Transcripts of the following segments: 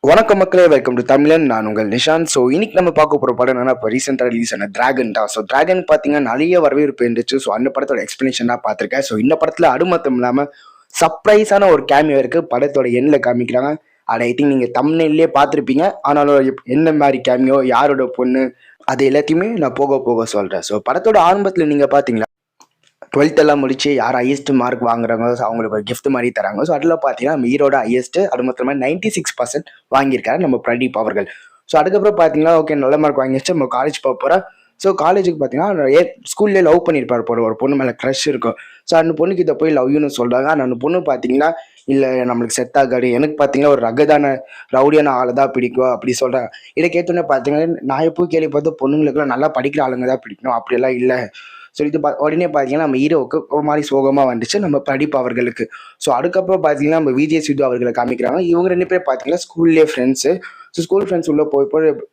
வணக்கம் மக்களே, welcome to தமிழன். நான் உங்கள் நிஷாந்த். ஸோ இன்னைக்கு நம்ம பார்க்க போகிற படம் என்னன்னா, இப்போ ரீசெண்டாக ரிலீஸ் ஆன டிராகன் தான். ஸோ டிராகன் பார்த்தீங்கன்னா நிறைய வரவேற்பு இருந்துச்சு. ஸோ அந்த படத்தோட எக்ஸ்பிளேஷன் தான் பார்த்துருக்கேன். ஸோ இந்த படத்தில் அடுமத்தம் இல்லாமல் சர்ப்ரைஸான ஒரு கேமியோ இருக்குது. படத்தோட எண்ணில் காமிக்கிறாங்க. அதை ஐ திங்க் நீங்கள் தம்ப்நெயிலே பார்த்துருப்பீங்க. ஆனாலும் என்ன மாதிரி கேமியோ, யாரோட பொண்ணு, அது எல்லாத்தையுமே நான் போக போக சொல்கிறேன். ஸோ படத்தோட ஆரம்பத்தில் நீங்கள் பார்த்தீங்களா, 12th எல்லாம் முடிச்சு யார் ஹையஸ்ட் மார்க் வாங்குறாங்க, அவங்களுக்கு ஒரு கிஃப்ட் மாதிரி தராங்க. ஸோ அதில் பார்த்தீங்கன்னா நம்ம ஹீரோட ஹையஸ்ட் அது மொத்தமாக 96% வாங்கியிருக்காரு நம்ம பிரதீப் அவர்கள். ஸோ அதுக்கப்புறம் பார்த்தீங்கன்னா ஓகே நல்ல மார்க் வாங்கிடுச்சு, நம்ம காலேஜ் போக போகிறோம். ஸோ காலேஜுக்கு பார்த்தீங்கன்னா ஸ்கூல்லேயே லவ் பண்ணியிருப்பார் போகிற ஒரு பொண்ணு மேலே க்ரஷ் இருக்கும். ஸோ அந்த பொண்ணுக்கு இதை போய் லவ்னு சொல்கிறாங்க. அந்த பொண்ணு பார்த்தீங்கன்னா இல்லை நம்மளுக்கு செட் ஆகாது, எனக்கு பார்த்தீங்கன்னா ஒரு ரகதான ரவுடியான ஆளை தான் பிடிக்கும் அப்படி சொல்கிறேன். இதை கேட்டோன்னே பார்த்தீங்கன்னா நான் எப்போ கேள்விப்பட்ட பொண்ணுங்களுக்குலாம் நல்லா படிக்கிற ஆளுங்க தான் பிடிக்கணும், அப்படியெல்லாம் இல்லை சொல்லிட்டு உடனே பார்த்தீங்கன்னா நம்ம ஹீரோவுக்கு ஒரு மாதிரி சோகமாக வந்துச்சு நம்ம பிரதீப் அவர்களுக்கு. ஸோ அதுக்கப்புறம் பார்த்தீங்கன்னா நம்ம விஜய் சித்து அவர்களை காமிக்கிறாங்க. இவங்க ரெண்டு பேர் பார்த்தீங்கன்னா ஸ்கூல்லேயே ஃப்ரெண்ட்ஸு. ஸோ ஸ்கூல் ஃப்ரெண்ட்ஸ் உள்ள போய்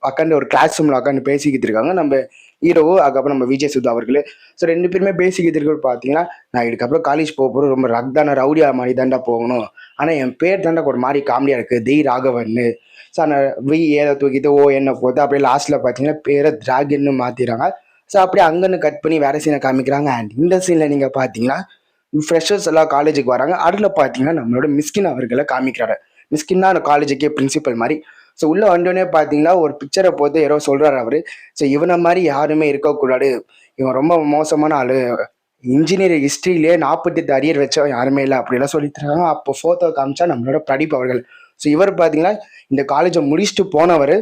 உட்காந்து ஒரு கிளாஸ் ரூமில் உட்காந்து பேசிக்கிட்டு இருக்காங்க நம்ம ஹீரோவோ, அதுக்கப்புறம் நம்ம விஜய் சித்து அவர்கள். ஸோ ரெண்டு பேருமே பேசிக்கிட்டு இருக்க பார்த்தீங்கன்னா நான் இதுக்கப்புறம் காலேஜ் போக போகிறோம், ரொம்ப ரக்தான ரவுடியா மாதிரி தாண்டா போகணும், ஆனால் என் பேர் தாண்டா ஒரு மாதிரி காமெடியாக இருக்குது, தெய் ராகவன்னு. ஸோ அந்த ஏதை தூக்கிட்டு ஓ என்ன போகுது அப்படியே லாஸ்ட்டில் பார்த்தீங்கன்னா பேரை டிராகன்னு மாற்றிடுறாங்க. ஸோ அப்படியே அங்கன்னு கட் பண்ணி வேற சீனை காமிக்கிறாங்க. அண்ட் இந்த சீனில் நீங்கள் பார்த்தீங்கன்னா ஃப்ரெஷர்ஸ் எல்லாம் காலேஜுக்கு வராங்க. அதில் பார்த்தீங்கன்னா நம்மளோட மிஸ்கின் அவர்களை காமிக்கிறாரு. மிஸ்கின் தான் அந்த காலேஜுக்கே பிரின்சிபல் மாதிரி. ஸோ உள்ளே வந்தோடனே பார்த்தீங்கன்னா ஒரு பிக்சரை போட்டு யாரோ சொல்கிறாரு அவர். ஸோ இவனை மாதிரி யாருமே இருக்கக்கூடாது, இவன் ரொம்ப மோசமான ஆள், இன்ஜினியரிங் ஹிஸ்ட்ரியிலே 48 அரியர் வச்சவன் யாருமே இல்லை அப்படிலாம் சொல்லித்தராங்க. அப்போ ஃபோட்டோ காமிச்சா நம்மளோட பிரதீப் அவர்கள். ஸோ இவர் பார்த்தீங்கன்னா இந்த காலேஜை முடிச்சுட்டு போனவர்,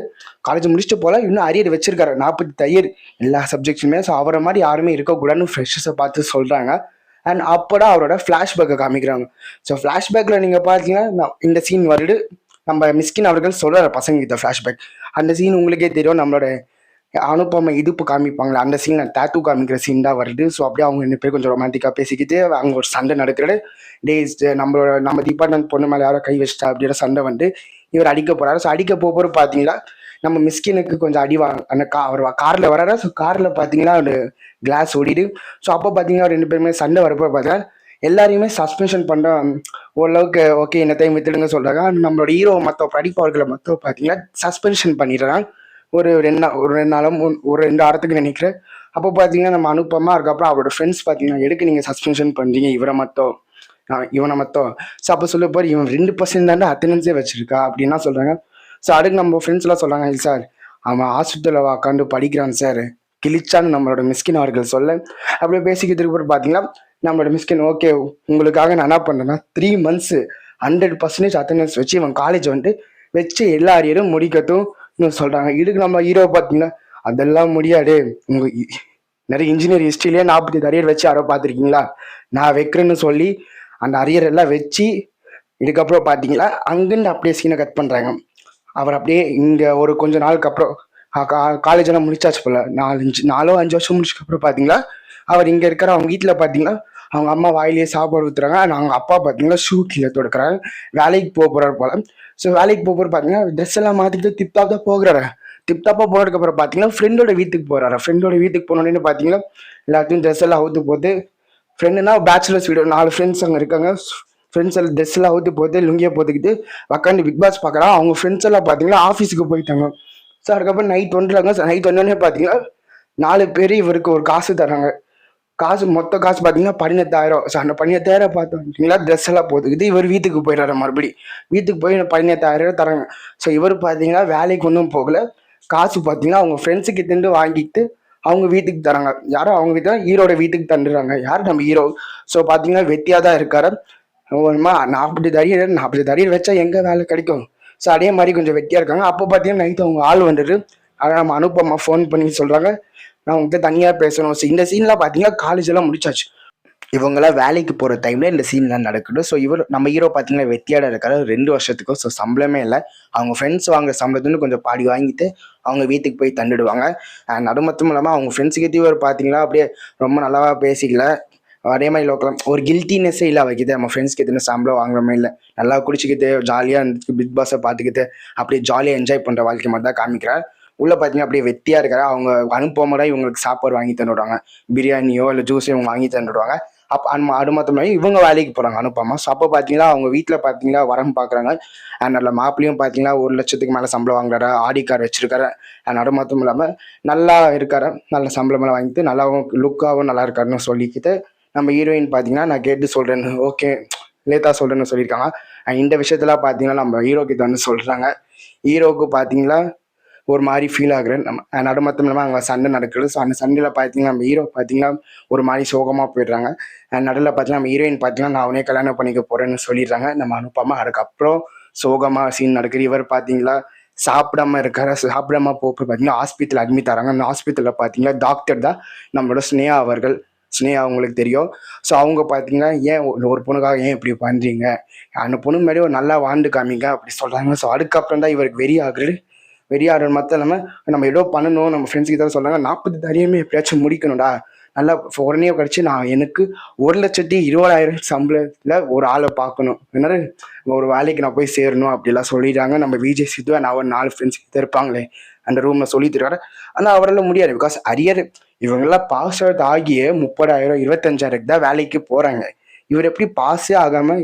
காலேஜ் முடிச்சுட்டு போல இன்னும் அரியர் வச்சிருக்காரு, 48 அரியர் எல்லா சப்ஜெக்ட்ஸுமே. ஸோ அவரை மாதிரி யாருமே இருக்கக்கூடாதுன்னு ஃப்ரெஷர்ஸை பார்த்து சொல்கிறாங்க. அண்ட் அப்போதான் அவரோட ஃப்ளாஷ்பேக்கை காமிக்கிறாங்க. ஸோ ஃப்ளாஷ்பேக்கில் நீங்கள் பார்த்தீங்கன்னா இந்த சீன் வருது, நம்ம மிஸ்கின் அவர்கள் சொல்கிற பசங்க கிட்ட ஃப்ளாஷ்பேக். அந்த சீன் உங்களுக்கே தெரியும், நம்மளோட அனுப்பம இடுப்பு காமிப்பாங்களே அந்த சீன், டேட்டூ காமிக்கிற சீன் தான் வருது. ஸோ அப்படியே அவங்க ரெண்டு பேர் கொஞ்சம் ரொமான்டிக்காக பேசிக்கிட்டு அங்கே ஒரு சண்டை நடக்கிறது. டேஸ் நம்ம டிபார்ட்மெண்ட் பொண்ணு மேலே யாரோ கை வச்சிட்டா அப்படின்ற சண்டை வந்து இவர் அடிக்க போகிறாரு. ஸோ அடிக்க போகிற பார்த்தீங்களா நம்ம மிஸ்கினுக்கு கொஞ்சம் அடி அந்த அவர் காரில் வராரு. ஸோ காரில் பார்த்தீங்கன்னா ஒரு கிளாஸ் ஓடிடு. ஸோ அப்போ பார்த்தீங்கன்னா ரெண்டு பேருமே சண்டை வரப்போ பார்த்தீங்கன்னா எல்லாரையுமே சஸ்பென்ஷன் பண்ணுற ஓரளவுக்கு ஓகே என்ன டைம் வித்துடுங்க சொல்கிறாங்க. நம்மளோட ஹீரோ மற்ற படிப்பவர்களை மொத்தம் பார்த்தீங்கன்னா சஸ்பென்ஷன் பண்ணிடுறாங்க ஒரு ரெண்டு நாளும் ஒரு 2 வாரத்துக்கு நினைக்கிறேன். அப்போ பார்த்தீங்கன்னா நம்ம அனுப்பமா அதுக்கப்புறம் அவரோட ஃப்ரெண்ட்ஸ் பார்த்தீங்கன்னா எதுக்கு நீங்கள் சஸ்பென்ஷன் பண்ணுறீங்க இவனை மட்டும் ஸோ அப்போ சொல்ல போகிற இவன் 2% தாண்டா அட்டெண்டன்ஸே வச்சிருக்கா அப்படின்னா சொல்கிறாங்க. ஸோ அதுக்கு நம்ம ஃப்ரெண்ட்ஸ்லாம் சொல்கிறாங்க, இல்லை சார் அவன் ஹாஸ்பிட்டலில் உட்காந்து படிக்கிறான் சார் கிழிச்சான்னு நம்மளோட மிஸ்கின் அவர்கள் சொல்ல. அப்படியே பேசிக்கிட்டு இருக்க பார்த்தீங்கன்னா நம்மளோட மிஸ்கின் ஓகே உங்களுக்காக நான் என்ன பண்ணுறேன்னா 3 months 100% அட்டெண்டன்ஸ் வச்சு இவன் காலேஜ் வந்துட்டு வச்சு எல்லா அரியரும் முடிக்கட்டும் சொல்கிறாங்க. இதுக்கு நம்ம ஹீரோ பார்த்தீங்கன்னா அதெல்லாம் முடியாது, உங்கள் நிறைய இன்ஜினியர் ஹிஸ்ட்ரியிலே 48 அரியர் வச்சு யாரோ பார்த்துருக்கீங்களா, நான் வைக்கிறேன்னு சொல்லி அந்த அரியர் எல்லாம் வச்சு இதுக்கப்புறம் பார்த்தீங்களா அங்கேருந்து அப்படியே சீனை கட் பண்ணுறாங்க. அவர் அப்படியே இங்கே ஒரு கொஞ்ச நாளுக்கு அப்புறம் காலேஜெல்லாம் முடிச்சாச்சு போல 4-5 வருஷம் முடிச்சதுக்கப்புறம் பார்த்தீங்களா அவர் இங்கே இருக்கிற அவங்க வீட்டில் பார்த்தீங்கன்னா அவங்க அம்மா வாயிலேயே சாப்பாடு ஊற்றுறாங்க. அவங்க அப்பா பார்த்தீங்கன்னா ஷூ கீழே தொடுக்கிறாங்க. வேலைக்கு போகிறாரு போல. ஸோ வேலைக்கு போகிற பார்த்தீங்கன்னா ட்ரெஸ் எல்லாம் மாற்றிட்டு டிப்டாப் தான் போகிறாரு. டிப்டாப்பாக போனதுக்கப்புறம் பார்த்தீங்கன்னா ஃப்ரெண்டோட வீட்டுக்கு போகிறாரு. ஃப்ரெண்டோட வீட்டுக்கு போனோடனே பார்த்தீங்கன்னா எல்லாத்தையும் ட்ரெஸ் எல்லாம் அவுத்து போட்டு, ஃப்ரெண்டுனா பேச்சுலர்ஸ் வீடு 4 ஃப்ரெண்ட்ஸ் அங்கே இருக்காங்க. ஃப்ரெண்ட்ஸ் எல்லாம் ட்ரெஸ் எல்லாம் அவுத்து போட்டு லுங்கியை போட்டுக்கிட்டு உட்காந்து பிக் பாஸ் பார்க்குறான். அவங்க ஃப்ரெண்ட்ஸ் எல்லாம் பார்த்தீங்கன்னா ஆஃபீஸுக்கு போயிட்டாங்க. ஸோ அதுக்கப்புறம் நைட் வந்துடுறாங்க. நைட் வந்தோடனே பார்த்தீங்கன்னா 4 பேர் இவருக்கு ஒரு காசு தராங்க. மொத்த காசு பார்த்தீங்கன்னா 18,000. ஸோ அந்த 18,000 பார்த்தீங்களா ட்ரெஸ் எல்லாம் போட்டுக்கிட்டு இவர் வீட்டுக்கு போயிடுறாரு. மறுபடியும் வீட்டுக்கு போய் 18,000 தராங்க. ஸோ இவர் பார்த்தீங்கன்னா வேலைக்கு ஒன்றும் போகல, காசு பார்த்தீங்கன்னா அவங்க ஃப்ரெண்ட்ஸுக்கிட்டேருந்து வாங்கிட்டு அவங்க வீட்டுக்கு தராங்க. யாரும் அவங்க கிட்ட ஹீரோட வீட்டுக்கு தந்துடுறாங்க. யார் நம்ம ஹீரோ. ஸோ பார்த்தீங்கன்னா வெட்டியாக தான் இருக்காரு. 40 அரியர் வச்சா எங்கே வேலை கிடைக்கும். ஸோ அதே மாதிரி கொஞ்சம் வெட்டியாக இருக்காங்க. அப்போ பார்த்தீங்கன்னா நைட்டு அவங்க ஆள் வந்துட்டு அதை நம்ம அனுப்பமா ஃபோன் பண்ணி சொல்கிறாங்க, நான் உங்கள்கிட்ட தனியாக பேசணும். ஸோ இந்த சீன்லாம் பார்த்தீங்கன்னா காலேஜெல்லாம் முடிச்சாச்சு, இவங்களாம் வேலைக்கு போகிற டைமில் இந்த சீன்லாம் நடக்குது. ஸோ நம்ம ஹீரோ பார்த்தீங்கன்னா வெட்டியாட இருக்காரு 2 வருஷத்துக்கும். ஸோ சம்பளமே இல்லை, அவங்க ஃப்ரெண்ட்ஸ் வாங்குற சம்பளத்துன்னு கொஞ்சம் பாடி வாங்கிட்டு அவங்க வீட்டுக்கு போய் தந்துடுவாங்க. அண்ட் அது மட்டும் இல்லாமல் அவங்க ஃப்ரெண்ட்ஸுக்கிட்டே ஒரு பார்த்தீங்கன்னா அப்படியே ரொம்ப நல்லாவா பேசிக்கல, அதே மாதிரி லோக்கல் ஒரு கில்ட்டினஸ்ஸே இல்லை வைக்கிது. நம்ம ஃப்ரெண்ட்ஸ்க்கு எதுவும் சம்பளம் வாங்குறமே இல்லை, நல்லா குடிச்சிக்கிட்டு ஜாலியாக இருந்துட்டு பிக் பாஸை பார்த்துக்கிட்டு அப்படியே ஜாலியாக என்ஜாய் பண்ணுற வாழ்க்கை மாதிரி தான் காமிக்கிறார். உள்ளே பார்த்தீங்கன்னா அப்படியே வெட்டியாக இருக்கிற அவங்க அனுப்பாம இவங்களுக்கு சாப்பாடு வாங்கி தந்துடுவாங்க, பிரியாணியோ இல்லை ஜூஸோ இவங்க வாங்கி தந்துடுவாங்க. அப்போ அது மாத்திரமே இவங்க வேலைக்கு போகிறாங்க அனுப்பாமல். ஸோ அப்போ பார்த்தீங்கன்னா அவங்க வீட்டில் பார்த்தீங்கன்னா வரன் பார்க்குறாங்க. அண்ட் அதில் மாப்பிள்ளையும் பார்த்தீங்கன்னா 1,00,000க்கு மேலே சம்பளம் வாங்குறாரு, ஆடி கார் வச்சிருக்காரு. அண்ட் அது மட்டும் இல்லாமல் நல்லா இருக்காரு, நல்ல சம்பளமெல்லாம் வாங்கிட்டு நல்லாவும் லுக்காகவும் நல்லா இருக்காருன்னு சொல்லிக்கிட்டு நம்ம ஹீரோயின் பார்த்தீங்கன்னா நான் கேட்டு சொல்கிறேன்னு ஓகே லேட்டாக சொல்கிறேன்னு சொல்லியிருக்காங்க. அண்ட் இந்த விஷயத்தில் பார்த்தீங்கன்னா நம்ம ஹீரோ கிட்ட வந்து சொல்கிறாங்க. ஹீரோவுக்கு பார்த்தீங்களா ஒரு மாதிரி ஃபீல் ஆகுறேன். நம்ம நடு மட்டும் இல்லாமல் அங்கே சண்டை நடக்குது. ஸோ அந்த சண்டையில் பார்த்தீங்கன்னா நம்ம ஹீரோ பார்த்தீங்கன்னா ஒரு மாதிரி சோகமாக போயிடுறாங்க. நடுவில் பார்த்தீங்கன்னா நம்ம ஹீரோயின் பார்த்தீங்கன்னா நான் அவனே கல்யாணம் பண்ணிக்க போகிறேன்னு சொல்லிடுறாங்க. நம்ம அனுப்பாமல் அதுக்கப்புறம் சோகமாக சீன் நடக்குது. இவர் பார்த்தீங்களா சாப்பிடாம இருக்காரு. சாப்பிடாம போட்டு பார்த்தீங்கன்னா ஹாஸ்பிட்டல் அட்மிட் ஆகிறாங்க. அந்த ஹாஸ்பிட்டலில் பார்த்தீங்கன்னா டாக்டர் தான் நம்மளோட ஸ்னேகா அவர்கள். ஸ்னேகா அவங்களுக்கு தெரியும். ஸோ அவங்க பார்த்தீங்கன்னா ஏன் ஒரு பொண்ணுக்காக ஏன் இப்படி பண்ணுறீங்க, அந்த பொண்ணு முன்னாடி ஒரு நல்லா வாழ்ந்து காமிங்க அப்படி சொல்கிறாங்க. ஸோ அதுக்கப்புறம் தான் இவருக்கு வெறி ஆகுறது. வெறியாடுறது மட்டும் இல்லாமல் நம்ம ஏதோ பண்ணணும். நம்ம ஃப்ரெண்ட்ஸ் கிட்ட சொல்கிறாங்க 40 தரையுமே எப்படியாச்சும் முடிக்கணும்டா, நல்லா உடனே கிடச்சி நான் எனக்கு 1,20,000 சம்பளத்தில் ஒரு ஆளை பார்க்கணும், என்னால ஒரு வேலைக்கு நான் போய் சேரணும் அப்படிலாம் சொல்லிடுறாங்க. நம்ம விஜய் சித்து நான் ஒரு 4 ஃப்ரெண்ட்ஸ் கிட்ட இருப்பாங்களே அந்த ரூமில் சொல்லி தருவாரு. ஆனால் அவரால் முடியாது. பிகாஸ் அரியர் இவங்கெல்லாம் பாஸ் அவுட் ஆகியே 30,000 25,000 தான் வேலைக்கு போகிறாங்க. இவர் எப்படி பாஸே ஆகாமல்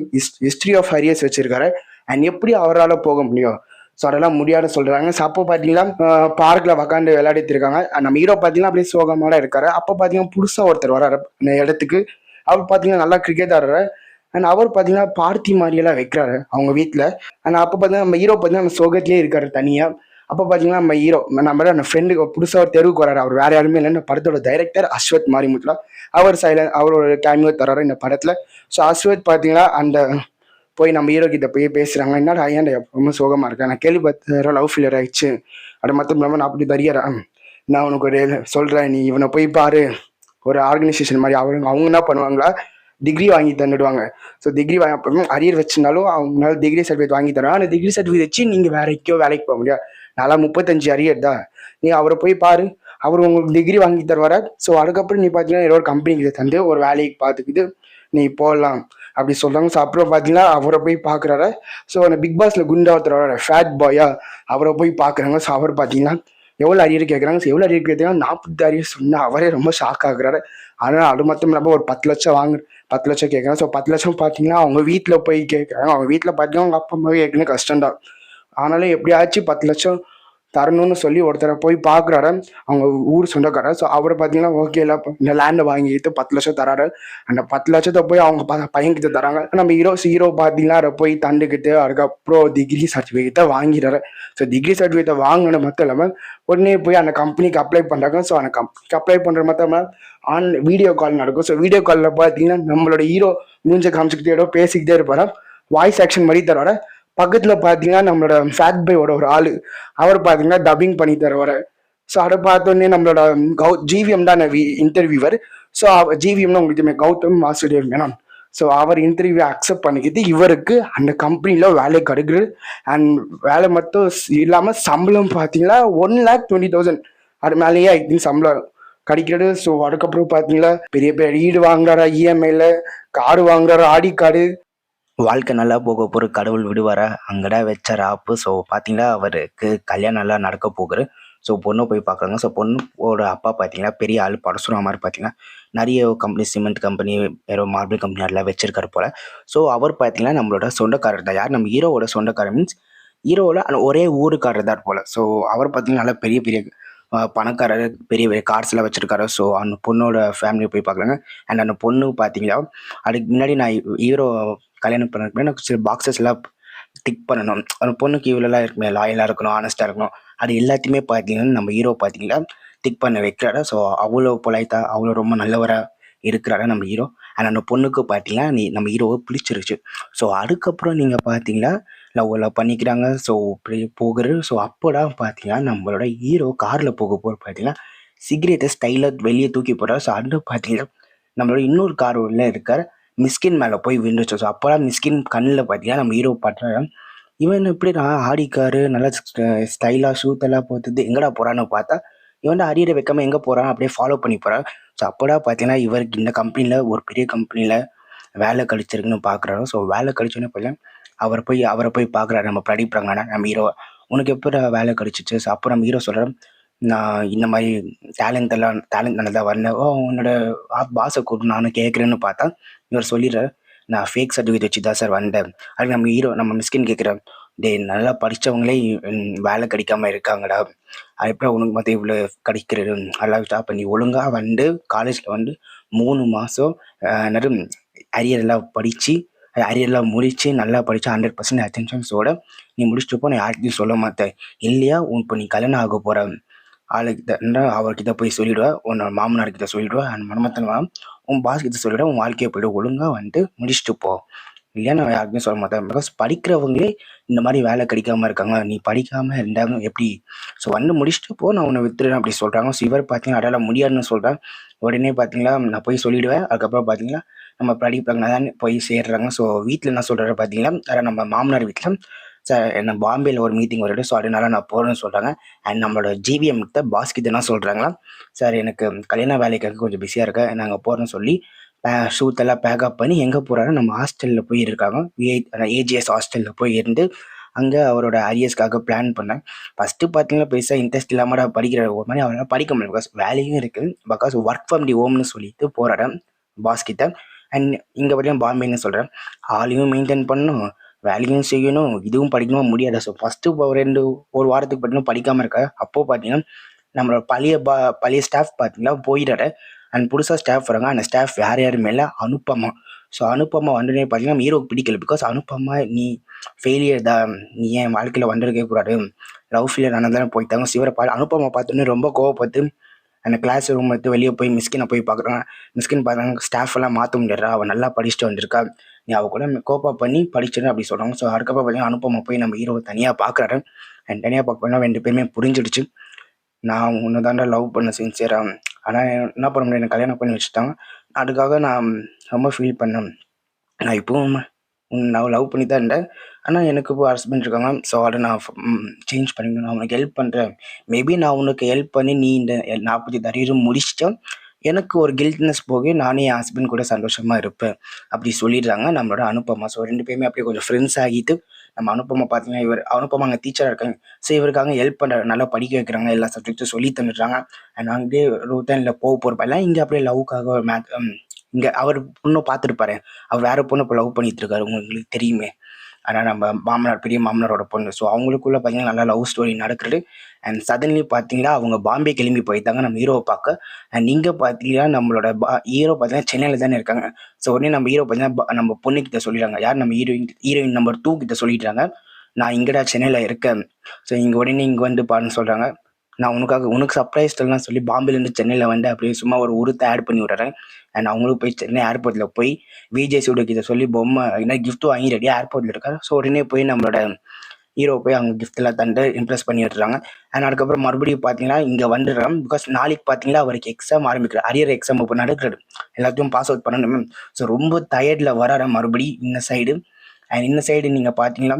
ஹிஸ்ட்ரி ஆஃப் அரியர்ஸ் வச்சிருக்காரு. அண்ட் எப்படி அவரால் போக முடியும்? ஸோ அதெல்லாம் முடியாதுன்னு சொல்கிறாங்க. ஸோ அப்போ பார்த்தீங்கன்னா பார்க்கில் உக்காந்து விளையாடிட்டு இருக்காங்க. நம்ம ஹீரோ பார்த்தீங்கன்னா அப்படியே சோகமாக இருக்காரு. அப்போ பார்த்தீங்கன்னா புதுசாக ஒருத்தர் வராரு அந்த இடத்துக்கு. அவர் பார்த்தீங்கன்னா நல்லா கிரிக்கெட் ஆடுறாரு. அண்ட் அவர் பார்த்தீங்கன்னா பார்ட்டி மாதிரியெல்லாம் வைக்கிறாரு அவங்க வீட்டில். அண்ட் அப்போ பார்த்தீங்கன்னா நம்ம ஹீரோ பார்த்தீங்கன்னா அந்த சோகத்திலே இருக்காரு தனியாக. அப்போ பார்த்தீங்கன்னா நம்ம ஹீரோ நம்ம அந்த ஃப்ரெண்டுக்கு புதுசாக ஒரு தெருவுக்கு வராரு. அவர் வேறு யாருமே இல்லை, இந்த படத்தோட டைரக்டர் அஸ்வத் மாரிமுத்ரா. அவர் அவரோட கேமியோ தராரு இந்த படத்தில். ஸோ அஸ்வத் பார்த்தீங்கன்னா அந்த போய் நம்ம ஹீரோ கிட்ட போய் பேசுகிறாங்க. என்னடா ஏன்டா ரொம்ப சோகமாக இருக்கேன், நான் கேள்விப்பட்ட லவ் ஃபெயிலியர் ஆயிடுச்சு, அது மட்டும் இல்லாமல் நான் அப்படி தரியறேன், நான் உனக்கு ஒரு சொல்கிறேன், நீ இவனை போய் பாரு, ஒரு ஆர்கனைசேஷன் மாதிரி அவங்க என்ன பண்ணுவாங்களா டிகிரி வாங்கி தந்துடுவாங்க. ஸோ டிகிரி வாங்கி அரியர் வச்சுருந்தாலும் அவங்களால டிகிரி சர்டிஃபிகேட் வாங்கி தருவாங்க. அந்த டிகிரி சர்டிஃபிகேட் வச்சு நீங்கள் வேலைக்கு போக முடியாது. நல்லா 35 அரியர் தான். நீ அவரை போய் பாரு, அவர் உங்களுக்கு டிகிரி வாங்கி தருவார். ஸோ அதுக்கப்புறம் நீ பார்த்தீங்கன்னா ஏதோ ஒரு கம்பெனிக்கு தந்து ஒரு வேலைக்கு பார்த்துக்கிட்டு நீ போடலாம் அப்படி சொல்கிறாங்க. ஸோ அப்புறம் பார்த்தீங்கன்னா அவரை போய் பார்க்குறாரு. ஸோ அந்த பிக் பாஸில் குண்டா ஒருத்தர் ஃபேட் பாயா அவரை போய் பார்க்குறாங்க. ஸோ அவர் பார்த்தீங்கன்னா எவ்வளோ அரியர் கேட்குறாங்க. ஸோ எவ்வளோ அரியர் கேட்குறாங்க, 40 அரியர் சொன்னால் அவரே ரொம்ப ஷாக் ஆகுறாரு. ஆனால் அது மட்டும் இல்லாமல் ஒரு 10 லட்சம் 10 லட்சம் கேட்குறாங்க. ஸோ 10 லட்சம் பார்த்தீங்கன்னா அவங்க வீட்டில் போய் கேட்குறாங்க. அவங்க வீட்டில் பார்த்தீங்கன்னா அவங்க அப்பா அம்மாவே ஏற்கனவே கஷ்டம்தான். ஆனாலும் எப்படியாச்சும் 10 லட்சம் தரணும்னு சொல்லி ஒருத்தரை போய் பார்க்குறாரு அவங்க ஊர் சொந்தக்காரர். ஸோ அவரை பார்த்தீங்கன்னா ஓகே இல்லை இந்த லேண்டை வாங்கிட்டு 10 லட்சம் தராரு. அந்த 10 லட்சத்தை போய் அவங்க பையன்கிட்ட தராங்க. நம்ம ஹீரோ பார்த்தீங்கன்னா அதை போய் தண்டுக்கிட்டு அதுக்கப்புறம் டிகிரி சர்டிஃபிகேட்டை வாங்கிடுறாரு. ஸோ டிகிரி சர்டிஃபிகேட்டை வாங்கின மட்டும் இல்லாமல் உடனே போய் அந்த கம்பெனிக்கு அப்ளை பண்ணுறாங்க. ஸோ அந்த கம்பெனிக்கு அப்ளை பண்ணுற மட்டும் இல்லாமல் வீடியோ கால் நடக்கும். ஸோ வீடியோ காலில் பார்த்தீங்கன்னா நம்மளோட ஹீரோ மூஞ்ச காமிச்சிக்கிட்டே ஏதோ பேசிக்கிட்டே இருப்பாரு. வாய்ஸ் ஆக்ஷன் மாதிரி தருவாரு. பக்கத்தில் பார்த்தீங்கன்னா நம்மளோட ஃபேட் பையோட ஒரு ஆள் அவர் பார்த்தீங்கன்னா டப்பிங் பண்ணி தருவார். ஸோ அதை பார்த்தோன்னே நம்மளோட ஜிவிஎம் தான் இன்டர்வியூவர். ஸோ ஜிவிஎம்னா உங்களுக்கு கௌதம் வாசுதேவ் மேனன். ஸோ அவர் இன்டர்வியூ அக்செப்ட் பண்ணிக்கிட்டு இவருக்கு அந்த கம்பெனியில் வேலை கிடைக்குது. அண்ட் வேலை மட்டும் இல்லாமல் சம்பளம் பார்த்தீங்கன்னா 1,20,000 அது மேலேயே சம்பளம் கிடைக்கிறது. ஸோ அதுக்கப்புறம் பார்த்தீங்கன்னா பெரிய பெரிய வீடு வாங்குறாரா, இஎம்ஐல காரு வாங்குறாரு, ஆடி காரு. வாழ்க்கை நல்லா போக போகிற கடவுள் விடுவாரா அங்கடா வச்சார் ஆப்பு. ஸோ பார்த்தீங்கன்னா அவருக்கு கல்யாணம் நல்லா நடக்க போகுது. ஸோ பொண்ணை போய் பார்க்குறாங்க. ஸோ பொண்ணோட அப்பா பார்த்தீங்கன்னா பெரிய ஆள் பரசுரா மாதிரி பார்த்தீங்கன்னா நிறைய கம்பெனி சிமெண்ட் கம்பெனி வேறு மார்பிள் கம்பெனி அதெல்லாம் வச்சிருக்காரு போல். ஸோ அவர் பார்த்தீங்கன்னா நம்மளோட சொந்தக்காரர் தான். யார் நம்ம ஹீரோவோட சொந்தக்காரர் மீன்ஸ் ஹீரோவில் அந்த ஒரே ஊருக்காரர் தான் போல். ஸோ அவர் பார்த்தீங்கன்னா நல்லா பெரிய பெரிய பணக்காரர், பெரிய பெரிய கார்ஸ்லாம் வச்சுருக்காரு. ஸோ அந்த பொண்ணோட ஃபேமிலியை போய் பார்க்குறாங்க. அண்ட் அந்த பொண்ணு பார்த்தீங்கன்னா அதுக்கு முன்னாடி நான் ஹீரோ கல்யாணம் பண்ண எனக்கு சில பாக்ஸஸ்லாம் டிக் பண்ணணும். அந்த பொண்ணுக்கு இவ்வளோலாம் இருக்குமே, லாயலாக இருக்கணும், ஆனஸ்ட்டாக இருக்கணும், அது எல்லாத்தையுமே பார்த்தீங்கன்னா நம்ம ஹீரோ பார்த்தீங்கன்னா டிக் பண்ண வைக்கிறாரு. ஸோ அவ்வளோ பொலைட்டாக அவ்வளோ ரொம்ப நல்லவராக இருக்கிறாரு நம்ம ஹீரோ. அண்ட் அந்த பொண்ணுக்கு பார்த்தீங்கன்னா நம்ம ஹீரோவை பிடிச்சிருச்சு. ஸோ அதுக்கப்புறம் நீங்கள் பார்த்தீங்கன்னா லவ் பண்ணிக்கிறாங்க. ஸோ இப்படி போகுது. ஸோ அப்போடா பார்த்தீங்கன்னா நம்மளோட ஹீரோ காரில் போக பார்த்தீங்கன்னா சிகரெட்டை ஸ்டைலாக வெளியே தூக்கி போடுறாரு. ஸோ அது பார்த்தீங்கன்னா நம்மளோட இன்னொரு கார் உள்ள இருக்கார் மிஸ்கின் மேலே போய் விழுந்துச்சு. ஸோ அப்போலாம் மிஸ்கின் கண்ணில் பார்த்தீங்கன்னா நம்ம ஹீரோ பண்ணுறாரு. இவன் எப்படி நான் ஆடிக்காரு நல்லா ஸ்டைலாக ஷூத்தெல்லாம் போட்டுட்டு எங்கடா போகிறான்னு பார்த்தா இவன் அரியரை வைக்காமல் எங்கே போகிறான் அப்படியே ஃபாலோ பண்ணி போகிறான். ஸோ அப்போடா பார்த்தீங்கன்னா இவருக்கு இந்த கம்பெனியில் ஒரு பெரிய கம்பெனியில் வேலை கழிச்சிருக்குன்னு பார்க்குறாரு. ஸோ வேலை கழிச்சோன்னு பார்த்தீங்கன்னா அவரை போய் பார்க்குறாரு நம்ம பிரதீப் ரங்கநாதன் நம்ம ஹீரோ. உனக்கு எப்போ வேலை கழிச்சிச்சு? ஸோ அப்போ நம்ம ஹீரோ சொல்கிறோம் நான் இந்த மாதிரி டேலண்ட் நல்லா வரல. உன்னோட பாஸை கூப்பிட்டு நானும் கேட்குறேன்னு பார்த்தா இவர் சொல்லிடுறாரு, நான் ஃபேக் சர்டிஃபிகேட் வச்சு தான் சார் வந்தேன். அதுக்கு நம்ம மிஸ்கின் கேட்குறேன், டேய் நல்லா படித்தவங்களே வேலை கிடைக்காம இருக்காங்கடா, அது எப்படி உனக்கு மட்டும் இவ்வளோ கிடைக்கிறது? அதெல்லாம் ஸ்டாப் பண்ணி ஒழுங்காக வந்து காலேஜில் வந்து 3 மாதம் என்னது அரியர்லாம் படித்து அரியர்லாம் முடித்து நல்லா படித்து 100% அட்டென்ஷன்ஸோட நீ முடிச்சுட்டு போ, நான் யார்கிட்டையும் சொல்ல மாட்டேன். இல்லையா இப்போ நீ கல்யாணம் ஆக போகிற ஆளுக்கிட்ட அவர்கிட்ட போய் சொல்லிவிடுவேன், உன்னோட மாமனார்கிட்ட சொல்லிவிடுவேன், அந்த மணமத்தன் உன் பாஸ் கிட்ட சொல்லிவிடுவேன், உன் வாழ்க்கையை போய்ட்டு ஒழுங்காக வந்துட்டு முடிச்சுட்டு போ. இல்லையா நான் யாருக்குமே சொல்ல மாட்டேன். பிகாஸ் படிக்கிறவங்களே இந்த மாதிரி வேலை கிடைக்காம இருக்காங்க, நீ படிக்காமல் இருந்தாலும் எப்படி? ஸோ வந்து முடிச்சுட்டு போ, நான் உன்னை வித்துறேன் அப்படி சொல்கிறாங்க. ஸோ இவர் பார்த்தீங்கன்னா அடையாளம் முடியாதுன்னு சொல்கிறேன். உடனே பார்த்தீங்களா நான் போய் சொல்லிவிடுவேன். அதுக்கப்புறம் பார்த்தீங்கன்னா நம்ம படிப்பாங்க தான் போய் சேர்றாங்க. ஸோ வீட்டில் என்ன சொல்கிறாரு பார்த்தீங்கன்னா, அதான் நம்ம மாமனார் வீட்டில், சார் என்ன பாம்பேயில் ஒரு மீட்டிங் வருது, ஸோ அதனால நான் போகிறேன்னு சொல்கிறாங்க. அண்ட் நம்மளோட ஜிவிஎம் கிட்ட பாஸ் கிட்ட என்ன சொல்கிறாங்களா, சார் எனக்கு கல்யாண வேலைக்காக கொஞ்சம் பிஸியாக இருக்கேன், நாங்கள் போகிறேன்னு சொல்லி ஷூத்தெல்லாம் பேக்கப் பண்ணி எங்கே போகிறாரு, நம்ம ஹாஸ்டலில் போய் இருக்காங்க. ஏஜிஎஸ் ஹாஸ்டலில் போய் இருந்து அங்கே அவரோட அரியர்ஸ்க்காக பிளான் பண்ணேன். ஃபஸ்ட்டு பார்த்தீங்கன்னா பெருசாக இன்ட்ரெஸ்ட் இல்லாமல் படிக்கிற ஒரு மாதிரி அவரால் படிக்க முடியல. பிகாஸ் வேலையும் இருக்குது, பிகாஸ் ஒர்க் ஃப்ரம் தி ஹோம்னு சொல்லிட்டு போகிறாரு பாஸ் கிட்ட. அண்ட் இங்கே பார்த்தீங்கன்னா பாம்பேன்னு சொல்கிறேன், ஆளையும் மெயின்டைன் பண்ணணும், வேலையும் செய்யணும், இதுவும் படிக்கணும் முடியாது. ஸோ ஃபஸ்ட்டு ஒரு வாரத்துக்கு பார்த்தீங்கன்னா படிக்காமல் இருக்க. அப்போது பார்த்தீங்கன்னா நம்மளோட பழைய ஸ்டாஃப் பார்த்தீங்கன்னா போயிடாரு. அண்ட் புதுசாக ஸ்டாஃப் வராங்க. அந்த ஸ்டாஃப் யாருமே இல்லை, அனுப்பமா. ஸோ அனுப்பமா வந்தோடனே பார்த்தீங்கன்னா ஹீரோக்கு பிடிக்கல. பிகாஸ் அனுப்பமா நீ ஃபெயிலியர் தான், நீ என் வாழ்க்கையில் வந்துருக்கவே கூடாது, லவ் ஃபெயிலியர் ஆனதானே போயிட்டாங்க. சிவரை அனுப்பமா பார்த்தோன்னே ரொம்ப கோவப்பட்டு அந்த கிளாஸ் ரூம் எடுத்து வெளியே போய் மிஸ்கினை போய் பார்க்குறாங்க. மிஸ்கின் பார்த்தாங்க, ஸ்டாஃப் எல்லாம் மாற்ற முடியாதா, அவள் நல்லா படிச்சுட்டு வந்திருக்கா, நீ அவள் கூட கோப்பா பண்ணி படிச்சிடு அப்படி சொல்கிறாங்க. ஸோ அதுக்கப்புறம் பார்த்தீங்கன்னா அனுப்பமா போய் நம்ம ஹீரோவை தனியாக பார்க்குறாரு. அண்ட் தனியாக பார்க்க 2 பேருமே புரிஞ்சிடுச்சு, நான் உன்னை தாண்டா லவ் பண்ண சின்சியராக, ஆனால் என்ன பண்ண முடியும், எனக்கு கல்யாணம் பண்ணி வச்சுட்டாங்க. அதுக்காக நான் ரொம்ப ஃபீல் பண்ணேன். நான் இப்போவும் நான் லவ் பண்ணி தான் இருந்தேன், ஆனால் எனக்கு இப்போ ஹஸ்பண்ட் இருக்காங்க. ஸோ அதை நான் சேஞ்ச் பண்ணிக்கணும், நான் உனக்கு ஹெல்ப் பண்ணுறேன். மேபி நான் உனக்கு ஹெல்ப் பண்ணி நீ இந்த 40 அரியரும் முடிச்சிட்டா எனக்கு ஒரு கில்ட்னஸ் போக நானே என் ஹஸ்பண்ட் கூட சந்தோஷமாக இருப்பேன் அப்படி சொல்லிடுறாங்க நம்மளோட அனுப்பமா. ஸோ 2 பேருமே அப்படியே கொஞ்சம் ஃப்ரெண்ட்ஸ் ஆகிட்டு, நம்ம அனுப்பமா பார்த்தீங்கன்னா அனுப்பமா அங்கே டீச்சராக இருக்காங்க. ஸோ இவருக்காக ஹெல்ப் பண்ணுறாரு, நல்லா படிக்க வைக்கிறாங்க, எல்லா சப்ஜெக்ட்டும் சொல்லி தந்துடுறாங்க. அண்ட் அங்கே ரூத்தனில் போகிறப்பெல்லாம் இங்கே அப்படியே லவ்க்காக இங்கே அவர் பொண்ணை பார்த்துருப்பாரு, அவர் வேற பொண்ணை இப்போ லவ் பண்ணிட்டு இருக்காரு, உங்களுக்கு தெரியுமே. ஆனால் நம்ம பெரிய மாமனாரோட பொண்ணு. ஸோ அவங்களுக்குள்ள பார்த்தீங்கன்னா நல்லா லவ் ஸ்டோரி நடக்குது. அண்ட் சடன்லி பார்த்தீங்கன்னா அவங்க பாம்பே கிளம்பி போயிட்டாங்க நம்ம ஹீரோவை பார்க்க. அண்ட் இங்கே பார்த்தீங்கன்னா நம்மளோட ஹீரோ பார்த்தீங்கன்னா சென்னையில் தானே இருக்காங்க. ஸோ உடனே நம்ம ஹீரோ பார்த்தீங்கன்னா நம்ம பொண்ணுக்கிட்ட சொல்லிடுறாங்க, யார் நம்ம ஹீரோயின் நம்பர் 2 கிட்ட சொல்லிடுறாங்க, நான் இங்கடா சென்னையில் இருக்கேன், ஸோ இங்கே உடனே இங்கே வந்து பாருன்னு சொல்கிறாங்க. நான் உனக்கு சர்ப்ரைஸ் தரலாம் சொல்லி பாம்பேலேருந்து சென்னையில் வந்து அப்படியே சும்மா ஒரு உருத்தை ஆட் பண்ணி விடுறேன். அண்ட் அவங்களும் போய் சென்னை ஏர்போர்ட்டில் போய் விஜய் கிட்ட சொல்லி பொம்மை என்ன கிஃப்ட் வாங்கி ரெடியாக ஏர்போர்ட்டில் இருக்காரு. ஸோ உடனே போய் நம்மளோட ஹீரோ போய் அவங்க கிஃப்ட் எல்லாம் தந்து இம்ப்ரெஸ் பண்ணி விட்டுறாங்க. அண்ட் அதுக்கப்புறம் மறுபடியும் பார்த்தீங்கன்னா இங்கே வந்துடுறாங்க. பிகாஸ் நாளைக்கு பார்த்தீங்கன்னா அவருக்கு எக்ஸாம் ஆரம்பிக்கிறார், அரியர் எக்ஸாம் இப்போ நடக்கிறது, எல்லாத்தையும் பாஸ் அவுட் பண்ணணும். ஸோ ரொம்ப டயர்டில் வராற மறுபடியும் இந்த சைடு. அண்ட் இந்த சைடு நீங்கள் பார்த்தீங்கன்னா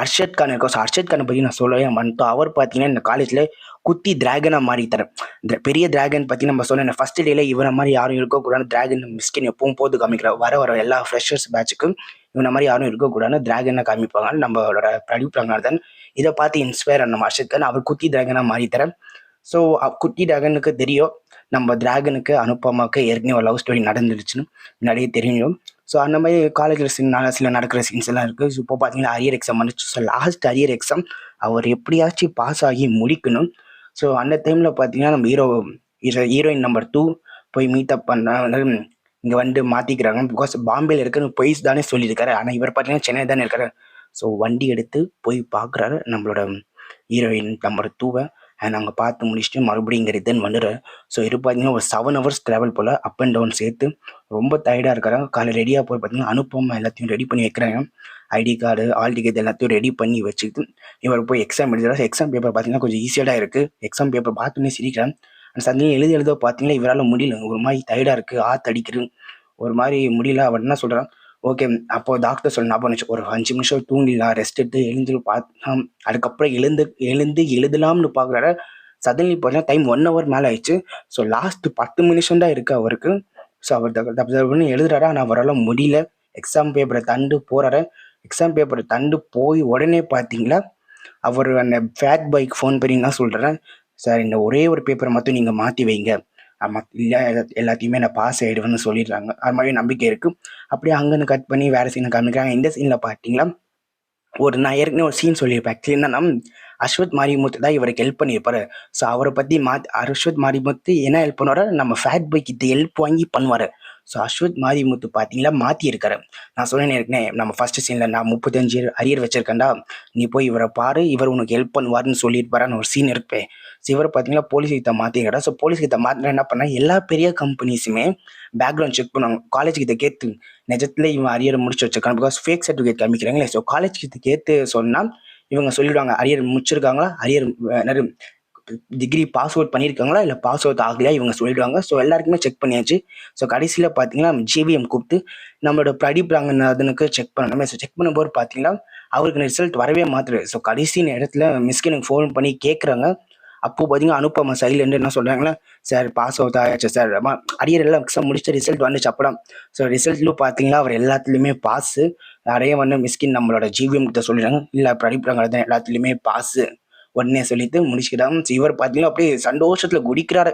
அர்ஷத் கான் இருக்கும். ஸோ அர்ஷத் கானை பற்றி நான் சொல்லவே மாட்டோம். அவர் பார்த்தீங்கன்னா இந்த காலேஜில் குத்தி டிராகனாக மாறி தரேன். பெரிய டிராகன் பற்றி நம்ம சொன்ன ஃபர்ஸ்ட் டேல இவனை மாதிரி யாரும் இருக்கக்கூடாது, டிராகன் மிஸ்கின் எப்பவும் போது காமிக்கிறார். வர எல்லா ஃப்ரெஷர்ஸ் பேட்சுக்கும் இவனை மாதிரி யாரும் இருக்கக்கூடாது, டிராகனை காமிப்பாங்க. நம்மளோட பிரடியூப்டாங்க தான் இதை பார்த்து இன்ஸ்பயர் நம்ம அர்ஷத் கான், அவர் குத்தி டிராகனாக மாறி தரேன். ஸோ குட்டி டிராகனுக்கு தெரியும் நம்ம டிராகனுக்கு அனுப்பமாக்கு ஏற்கனவே ஒரு லவ் ஸ்டோரி நடந்துருச்சுன்னு நிறைய தெரியும். ஸோ அந்த மாதிரி காலேஜில் சில நடக்கிற சீன்ஸ் எல்லாம் இருக்குது. ஸோ இப்போ பார்த்தீங்கன்னா அரியர் எக்ஸாம் வந்துச்சு. ஸோ லாஸ்ட் அரியர் எக்ஸாம் அவர் எப்படியாச்சும் பாஸ் ஆகி முடிக்கணும். ஸோ அந்த டைமில் பார்த்தீங்கன்னா நம்ம ஹீரோயின் நம்பர் 2 போய் மீட்டப் பண்ண இங்கே வந்து மாற்றிக்கிறாங்க. பிகாஸ் பாம்பேயில் இருக்குன்னு பொய்ஸ் தானே சொல்லியிருக்காரு, ஆனால் இவர் பார்த்தீங்கன்னா சென்னை தானே இருக்காரு. ஸோ வண்டி எடுத்து போய் பார்க்குறாரு நம்மளோட ஹீரோயின் நம்பர் 2. அண்ட் அங்கே பார்த்து முடிச்சுட்டு மறுபடியும் இங்கே ரிட்டர்ன் வந்துடுறாரு. ஸோ இது பார்த்தீங்கன்னா ஒரு 7 hours ட்ராவல் போல் அப் அண்ட் டவுன் சேர்த்து ரொம்ப டயர்டாக இருக்காரு. காலையில் ரெடியாக போய் பார்த்தீங்கன்னா அனுப்பமா எல்லாத்தையும் ரெடி பண்ணி வைக்கிறாங்க, ஐடி கார்டு ஆல் டிக்கெட் எல்லாத்தையும் ரெடி பண்ணி வச்சுக்கிட்டு இவர் போய் எக்ஸாம் எழுதுறாரு. எக்ஸாம் பேப்பர் பார்த்தீங்கன்னா கொஞ்சம் ஈஸியாக இருக்குது. எக்ஸாம் பேப்பர் பார்த்தோன்னே சிரிக்கிறேன். அந்த சந்தையும் எழுத பார்த்தீங்கன்னா இவரால் முடியல, ஒரு மாதிரி டயர்டாக இருக்குது, ஆத்தடிக்கிறது, ஒரு மாதிரி முடியல. அவர் என்ன சொல்கிறான், ஓகே அப்போது டாக்டர் சொல்ல ஞாபகம் வந்துச்சு, ஒரு 5 நிமிஷம் தூங்கிடலாம், ரெஸ்ட் எடுத்து எழுந்து பார்த்தா அதுக்கப்புறம் எழுந்து எழுதலாம்னு பார்க்குறாரு. சடன்லி பார்த்தீங்கன்னா டைம் 1 hour மேலே ஆயிடுச்சு. ஸோ லாஸ்ட் 10 நிமிஷம் தான் இருக்குது அவருக்கு. ஸோ அவர் தப்பு எழுதுறாரு, ஆனால் அவரால் முடியல. எக்ஸாம் பேப்பரை தண்டு போகிறாரு. எக்ஸாம் பேப்பரை தண்டு போய் உடனே பார்த்தீங்களா அவர் அந்த ஃபேட் பைக் ஃபோன் பண்ணி தான் சொல்கிறேன், சார் இந்த ஒரே ஒரு பேப்பரை மட்டும் நீங்கள் மாற்றி வைங்க, இல்லை எல்லாத்தையுமே நான் பாஸ் ஆகிடுவேன்னு சொல்லிடுறாங்க. அது மாதிரி நம்பிக்கை இருக்குது. அப்படியே அங்கேருந்து கட் பண்ணி வேறு சீனை காமிக்கிறாங்க. இந்த சீனில் பார்த்தீங்களா, நான் ஏற்கனவே ஒரு சீன் சொல்லியிருப்பேன். ஆக்சுவலி என்னன்னா, அஸ்வத் மாரிமுத்து தான் இவருக்கு ஹெல்ப் பண்ணியிருப்பாரு. ஸோ அவரை பற்றி அஸ்வத் மாரிமுத்து என்ன ஹெல்ப் பண்ணுவாரு, நம்ம ஃபேட் பாய் கிட்ட ஹெல்ப் வாங்கி பண்ணுவார். ஸோ அஸ்வத் மாரிமுத்து பார்த்தீங்களா மாற்றியிருக்காரு. நான் சொன்னேன் ஏற்கனவே நம்ம ஃபர்ஸ்ட் சீனில், நான் 35 அரியர் வச்சிருக்கேன்டா, நீ போய் இவரை பாரு, இவர் உனக்கு ஹெல்ப் பண்ணுவார்னு சொல்லியிருப்பாரான்னு ஒரு சீன் இருப்பேன். ஸோ இவரை பார்த்தீங்கன்னா போலீஸ் கிட்ட மாற்றிக்கிறா. ஸோ போலீஸ் கிட்ட மாற்றினா என்ன பண்ணா, எல்லா பெரிய கம்பெனிஸுமே பேக்ரவுண்ட் செக் பண்ணுவாங்க. காலேஜ் கிட்ட கேட்டு நிஜத்துல இவன் அரியர் முடிச்சு வச்சிருக்கான், பிகாஸ் ஃபேக் சர்டிஃபிகேட் காமிக்கிறாங்களே. ஸோ காலேஜ் கிட்ட கேட்டு சொன்னால் இவங்க சொல்லிடுவாங்க அரியர் முடிச்சிருக்காங்களா, அரியர் என்னது டிகிரி பாஸ் அவுட் பண்ணியிருக்காங்களா, இல்லை பாஸ் அவுட் ஆகலையா, இவங்க சொல்லிடுவாங்க. ஸோ எல்லாருக்குமே செக் பண்ணியாச்சு. ஸோ கடைசியில் பார்த்தீங்கன்னா ஜிவிஎம் கூப்பிட்டு நம்மளோட பிரதீப் ரங்கநாதனுக்கு செக் பண்ணணும். ஸோ செக் பண்ணும்போது பார்த்தீங்கன்னா அவருக்கு ரிசல்ட் வரவே மாத்துரு. ஸோ கடைசி நேரத்தில் மிஸ்கினுக்கு ஃபோன் பண்ணி கேட்குறாங்க. அப்போ பார்த்தீங்கன்னா அனுப்பமா சைட்லேருந்து என்ன சொல்கிறாங்களா, சார் பாஸ் அவுட் ஆயாச்சு சார், அரியர் எல்லாம் எக்ஸாம் முடிச்சுட்டு ரிசல்ட் வந்துச்சு அப்படம். ஸோ ரிசல்ட்லும் பார்த்தீங்கன்னா அவர் எல்லாத்துலேயுமே பாஸு. நிறைய மிஸ்கின் நம்மளோட ஜிவிஎம் கிட்ட சொல்லிடுறாங்க, இல்லை பிரதீப் ரங்கநாதன் எல்லாத்துலேயுமே பாஸு உடனே சொல்லிட்டு முடிச்சுக்கிட்டாங்க. ஸோ இவர் பார்த்தீங்கன்னா அப்படியே சந்தோஷத்தில் குடிக்கிறாரு.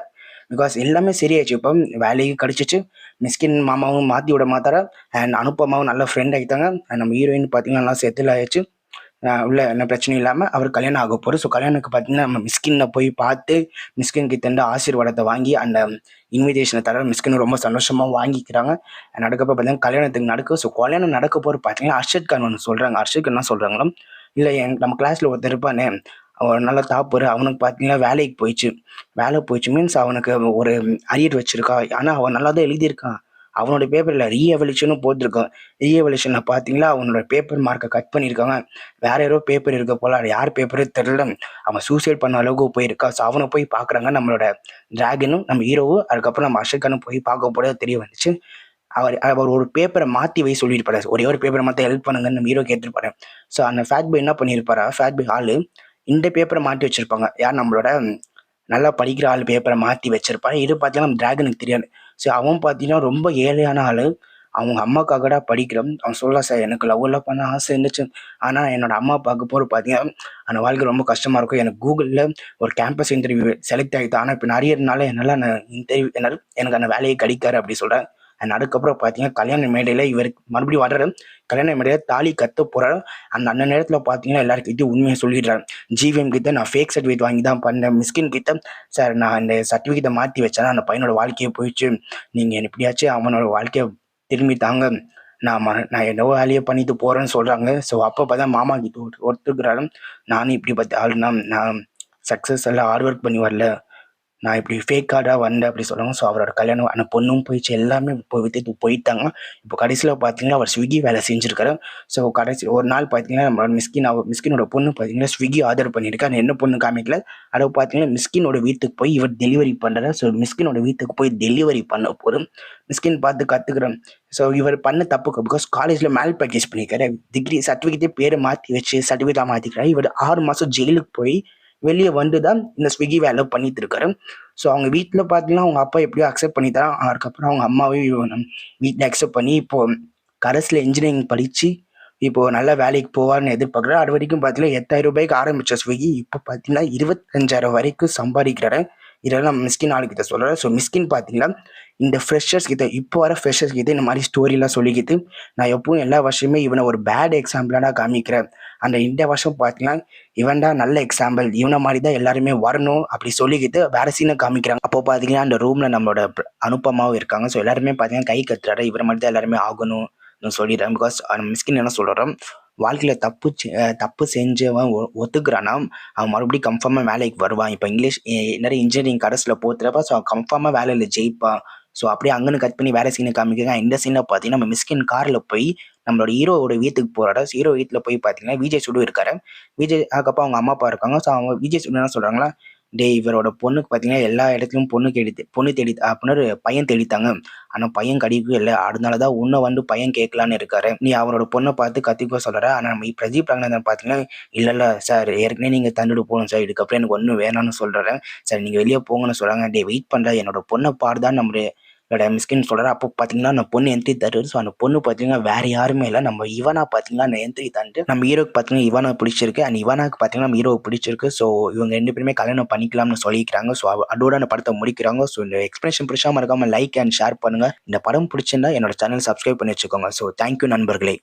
பிகாஸ் எல்லாமே சரியாயிடுச்சு. இப்போ வேலைக்கு கிடச்சிச்சு, மிஸ்கின் மாமாவும் மாற்றி விட மாட்டாரா, அண்ட் அனுப்பமாவும் நல்ல ஃப்ரெண்ட் ஆகிட்டாங்க. அண்ட் நம்ம ஹீரோயின் பார்த்தீங்கன்னா நல்லா செட்டில் ஆயிடுச்சு. உள்ள என்ன பிரச்சனையும் இல்லாமல் அவர் கல்யாணம் ஆக போகுது. ஸோ கல்யாணத்துக்கு பார்த்தீங்கன்னா நம்ம மிஸ்கினை போய் பார்த்து மிஸ்கின் கிட்ட ஆசீர்வாதத்தை வாங்கி அந்த இன்விடேஷனை தர மிஸ்கின் ரொம்ப சந்தோஷமாக வாங்கிக்கிறாங்க. நடக்கப்போ பார்த்தீங்கன்னா கல்யாணத்துக்கு நடக்கும். ஸோ கல்யாணம் நடக்க போகிற பார்த்தீங்கன்னா அர்ஷத் கான் ஒன்று சொல்கிறாங்க. அர்ஷத் கான் என்ன சொல்கிறாங்களோ, இல்லை நம்ம கிளாஸில் ஒருத்தர் இருப்பானே, அவன் நல்லா டாப்பர், அவனுக்கு பார்த்தீங்கன்னா வேலைக்கு போயிடுச்சு. வேலை போயிடுச்சு மீன்ஸ் அவனுக்கு ஒரு அரியர் வச்சிருக்கா, ஆனால் அவன் நல்லா தான் எழுதியிருக்கான். அவனோட பேப்பரில் ரீஎவல்யூஷனும் போட்டிருக்கான். ரீஎவல்யூஷனில் பார்த்தீங்களா அவனோட பேப்பர் மார்க்கை கட் பண்ணியிருக்காங்க. வேற யாரோ பேப்பர் இருக்க போல, அது யார் பேப்பரே தெரியல. அவன் சூசைட் பண்ண அளவுக்கு போயிருக்கா. ஸோ அவனை போய் பார்க்குறாங்க நம்மளோட டிராகனும் நம்ம ஹீரோவும். அதுக்கப்புறம் நம்ம அஷோக்கானும் போய் பார்க்க போட தெரிய வந்துச்சு. அவர் ஒரு பேப்பரை மாற்றி வை சொல்லியிருப்பாரு. ஒரே ஒரு பேப்பரை மாற்ற ஹெல்ப் பண்ணுங்கன்னு நம்ம ஹீரோ கேட்டிருப்பாரு. ஸோ அந்த ஃபேட் பாய் என்ன பண்ணியிருப்பாரா, ஃபேட் பாய் ஆளு இந்த பேப்பரை மாற்றி வச்சிருப்பாங்க. யார் நம்மளோட நல்லா படிக்கிற ஆள் பேப்பரை மாற்றி வச்சிருப்பாரு. இது பார்த்தீங்கன்னா நம்ம டிராகனுக்கு தெரியாது. ஸோ அவன் பார்த்தீங்கன்னா ரொம்ப ஏழையான ஆள். அவங்க அம்மாக்காகடா படிக்கிறோம். அவன் சொல்லலாம், சார் எனக்கு லவ் எல்லாம் பண்ண ஆசை இருந்துச்சு, ஆனால் என்னோட அம்மா பார்க்க போகிற பார்த்தீங்கன்னா அந்த வாழ்க்கை ரொம்ப கஷ்டமாக இருக்கும். எனக்கு கூகுளில் ஒரு கேம்பஸ் இன்டர்வியூ செலக்ட் ஆகிட்டு, ஆனால் இப்போ நிறையனால என்னால் அந்த இன்டர்வியூ எனக்கு அந்த வேலையை கிடைக்காரு அப்படி சொல்கிறேன். அண்ட் அதுக்கப்புறம் பார்த்தீங்கன்னா கல்யாண மேடையில் இவருக்கு மறுபடியும் வர்றாரு. கல்யாண மேடையில் தாலி கத்த போகிறாரு. அந்த நேரத்தில் பார்த்தீங்கன்னா எல்லாருக்கிட்டையும் உண்மையை சொல்லிடுறாரு. ஜிவிஎம் கிட்ட நான் ஃபேக் சர்டிஃபிகேட் வாங்கி தான் பண்ணேன். மிஸ்கின் கிட்ட, சார் நான் இந்த சர்டிஃபிகேட்டை மாற்றி வச்சேன்னா அந்த பையனோட வாழ்க்கையே போயிடுச்சு, நீங்கள் எப்படியாச்சும் அவனோட வாழ்க்கையை திரும்பி தாங்க, நான் என்னவோ வேலையை பண்ணிட்டு போகிறேன்னு சொல்கிறாங்க. ஸோ அப்போ பார்த்தா மாமா கிட்ட ஒத்துக்கிறாரு. நானும் இப்படி பார்த்து ஆளுனா நான் சக்ஸஸ் எல்லாம் ஹார்ட் ஒர்க் பண்ணி வரல, நான் இப்படி ஃபேக் கார்டாக வந்தேன் அப்படி சொல்லுவாங்க. ஸோ அவரோட கல்யாணம் அந்த பொண்ணும் போயிடுச்சு, எல்லாமே இப்போ வித்துட்டு போயிட்டாங்க. இப்போ கடைசியில் பார்த்தீங்கன்னா அவர் ஸ்விக்கி வேலை செஞ்சுருக்காரு. ஸோ கடைசி ஒரு நாள் பார்த்தீங்கன்னா நம்மளோட மிஸ்கினோட பொண்ணு பார்த்தீங்கன்னா ஸ்விக்கி ஆர்டர் பண்ணியிருக்காரு. என்ன பொண்ணு காமிக்கல. அதை பார்த்தீங்கன்னா மிஸ்கினோட வீட்டுக்கு போய் இவர் டெலிவரி பண்ணுறாரு. ஸோ மிஸ்கினோட வீட்டுக்கு போய் டெலிவரி பண்ண போகிறோம். மிஸ்கின் பார்த்து கற்றுக்குறேன். ஸோ இவர் பண்ண தப்புக்கு பிகாஸ் காலேஜில் மேல் பேக்கேஜ் பண்ணியிருக்காரு. டிகிரி சர்டிஃபிகேட்டே பேரை மாற்றி வச்சு சர்டிஃபிகேட்டாக மாற்றிக்கிறாரு. இவர் 6 மாதம் ஜெயிலுக்கு போய் வெளியே வந்து தான் இந்த ஸ்விக்கி வேலை பண்ணிட்டு இருக்காரு. ஸோ அவங்க வீட்டில் பார்த்தீங்கன்னா அவங்க அப்பா எப்படியோ அக்செப்ட் பண்ணி தரான். அதுக்கப்புறம் அவங்க அம்மாவே வீட்டில் அக்செப்ட் பண்ணி இப்போது கரஸில் இன்ஜினியரிங் படித்து இப்போது நல்ல வேலைக்கு போவார்னு எதிர்பார்க்குறாரு. அது வரைக்கும் பார்த்தீங்கன்னா 8,000 ரூபாய்க்கு ஆரம்பித்த ஸ்விக்கி இப்போ பார்த்தீங்கன்னா 25,000 வரைக்கும் சம்பாதிக்கிறாரு. இதெல்லாம் மிஸ்கின் ஆளுக்கிட்ட சொல்கிறாரு. ஸோ மிஸ்கின் பார்த்தீங்கன்னா இந்த ஃப்ரெஷர்ஸ் கிட்ட, இப்போ வர ஃப்ரெஷர்ஸ் கிட்ட இந்த மாதிரி ஸ்டோரிலாம் சொல்லிக்கிட்டு, நான் எப்பவும் எல்லா வருஷமே இவனை ஒரு பேட் எக்ஸாம்பிளாக காமிக்கிறேன். இந்த வருஷம் பார்த்தீங்கன்னா இவன் தான் நல்ல எக்ஸாம்பிள், இவனை மாதிரி தான் எல்லாருமே வரணும் அப்படி சொல்லிக்கிட்டு வேற சீனை காமிக்கிறாங்க. அப்போ பார்த்தீங்கன்னா அந்த ரூமில் நம்மளோட அனுப்பமாவும் இருக்காங்க. ஸோ எல்லாருமே பார்த்தீங்கன்னா கை கட்டுறாரு, இவரை மாதிரி தான் எல்லாருமே ஆகணும்னு சொல்லிடுறேன். பிகாஸ் மிஸ்கின் என்ன சொல்கிறோம், வாழ்க்கையில் தப்பு செஞ்சவன் ஒத்துக்கிறான்னா அவன் மறுபடியும் கன்ஃபார்மாக வேலைக்கு வருவான். இப்போ நிறைய இன்ஜினியரிங் கரஸில் போத்துறப்ப ஸோ கன்ஃபார்மாக வேலையில் ஜெயிப்பான். ஸோ அப்படியே அங்கன்னு கட் பண்ணி வேற சீனை காமிக்கிறாங்க. இந்த சீனை பார்த்தீங்கன்னா நம்ம மிஸ்கின் காரில் போய் நம்மளோட ஹீரோவோட வீட்டுக்கு போகிறாரு. ஹீரோ வீட்டில் போய் பார்த்தீங்கன்னா விஜய் சுடு இருக்காரு. விஜய் அதுக்கப்புறம் அவங்க அம்மா அப்பா இருக்காங்க. ஸோ அவங்க விஜய் சுடு என்ன சொல்கிறாங்களா, இவரோட பொண்ணுக்கு பார்த்தீங்கன்னா எல்லா இடத்துலையும் பொண்ணு தேடி அப்படின்னு பையன் தேடித்தாங்க, ஆனால் பையன் கிடைக்கவே இல்லை, அதனால தான் உன்னை பையன் கேட்கலான்னு இருக்காரு, நீ அவரோட பொண்ணை பார்த்து கத்திக்கோ சொல்கிற. ஆனால் நம்ம பிரதீப் ரங்கநாதன் பார்த்தீங்கன்னா இல்லை சார், ஏற்கனவே நீங்கள் தந்துட்டு போகணும் சார், இதுக்கப்புறம் எனக்கு ஒன்றும் வேணாம்னு சொல்கிறேன் சார், நீங்கள் வெளியே போங்கன்னு சொல்கிறாங்க. வெயிட் பண்ணுறேன், என்னோட பொண்ணை பாடுதான் நம்ம என்னோட மிஸ்கின் சொல்கிறார். அப்போ பார்த்தீங்கன்னா அந்த பொண்ணு என்ட்ரி தருது. ஸோ அந்த பொண்ணு பார்த்தீங்கன்னா வேறு யாருமே இல்லை, நம்ம இவனா பார்த்தீங்கன்னா அந்த என்ட்ரி தந்துட்டு நம்ம ஹீரோக்கு பார்த்தீங்கன்னா இவனா பிடிச்சிருக்கு அண்ட் இவனாக்கு பார்த்தீங்கன்னா நம்ம ஹீரோவை பிடிச்சிருக்கு. ஸோ இவங்க 2 பேருமே கல்யாணம் பண்ணிக்கலாம்னு சொல்லிக்கிறாங்க. ஸோ அதோட அந்த படத்தை முடிக்கிறாங்க. ஸோ இந்த எக்ஸ்பிளேஷன் பிடிச்சா மறக்காம லைக் அண்ட் ஷேர் பண்ணுங்கள். இந்த படம் பிடிச்சிருந்தா என்னோட சேனல் சப்ஸ்கிரைப் பண்ணி வச்சுக்கோங்க. ஸோ தேங்க்யூ நண்பர்களே.